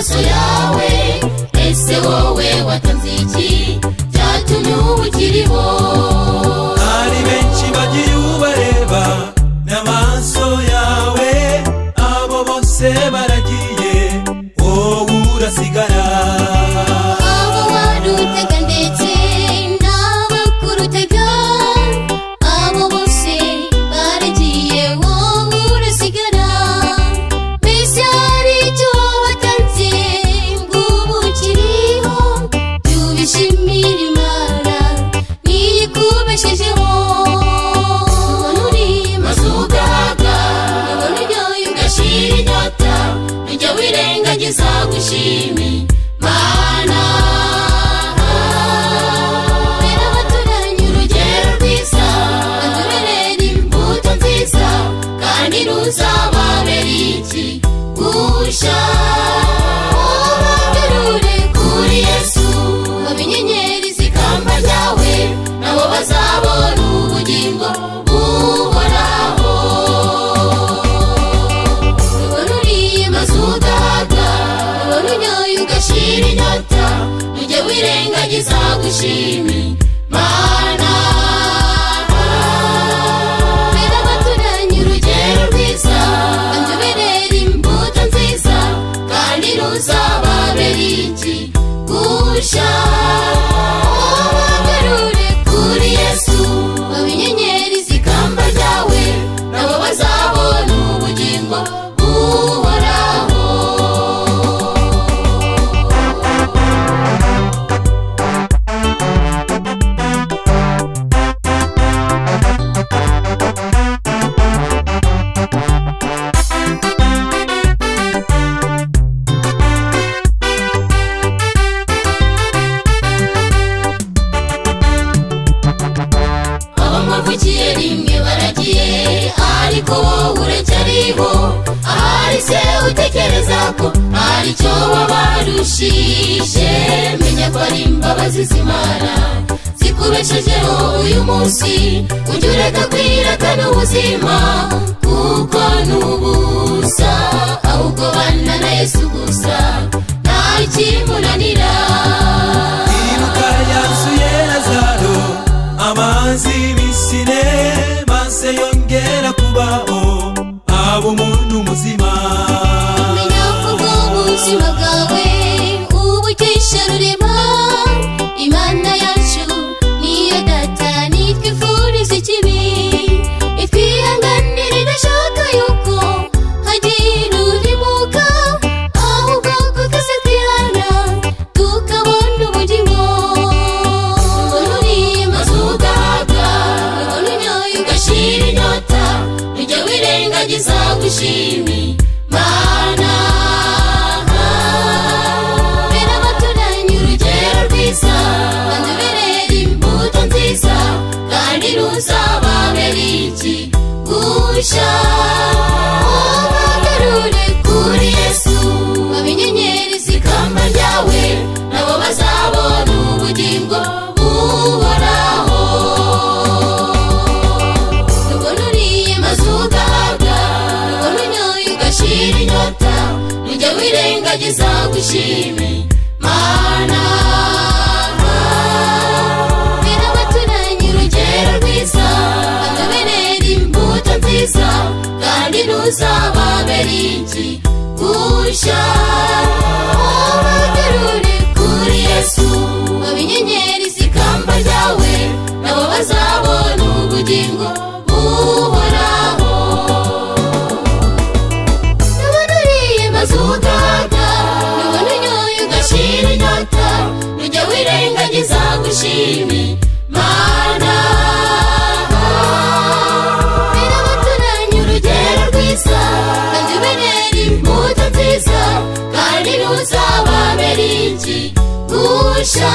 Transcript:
maso yawe ese wowe watanze iki cyatumye ubukiriho hari benshi bagiye ubareba n'amaso yawe abo bose baragiye wowe urasigara abo warutega ndetse n'abakurutega abo bose baragiye wowe urasigara mbese hari icyo watanze ngo ubu ukiriho tubishimire Imana niyikubeshejeho ubona uri maze ugahaga ubona uryoye ugashira inyota ujya wirengagiza gushima Imana mbere abaturanye urugero rwiza batuberera imbuto nziza kandi ruzababera ikigusha ubagarure kuri Yesu babe inyenyeri z'ikamba ryawe nabo bazabona ubugingo buhoraho ubona uriye maze ugahaga ubona unyoye ugashira inyota ujye wirengagiza gushima Imana mbere abaturanye urugero rwiza batuberera imbuto nziza kandi ruzababera ikigusha ubagarure kuri Yesu babe inyenyeri z'ikamba ryawe nabo bazabona ubugingo buhoraho abamuvukiye rimwe baragiye ariko wowe uracyariho ahari se utekereza ko hari icyo wabarushije menya ko ari imbabazi z'Imana zikubeshejeho uyu munsi ujye ureka kwiratana ubuzima kuko n'ubusa ahubwo bana na Yesu gusa nta ikimunanira ibuka yanzuye Lazaro amazi bisine maze yongera kubaho aba umuntu muzima menya ko ubuzima bwawe ubukesha rurema Imana yacu niyo data nitwifuriza ikibi itwihanganira idashaka yuko hagira urimuka ahubwo twese twihana tukabona ubugingo ubona uriye maze ugahaga ubona unyoye ugashira inyota ujya wirengagiza gushima Imana mbere abaturanye urugero rwiza batuberera imbuto nziza kandi ruzababera ikigusha ubagarure kuri Yesu babe inyenyeri z'ikamba ryawe nabo bazabona ubugingo buhoraho ubona uriye maze ugahaga ubona unyoye ugashira inyota ujya wirengagiza gushima Imana mbere abaturanye urugero rwiza batuberera imbuto nziza kandi ruzababera ikigusha ubagarure kuri Yesu babe inyenyeri z'ikamba ryawe nabo bazabona ubugingo buhoraho ubona uriye maze ugahaga ubona unyoye ugashira inyota ujya wirengagiza gushima Imana mbere abaturanye urugero rwiza batuberera imbuto nziza kandi ruzababera ikigusha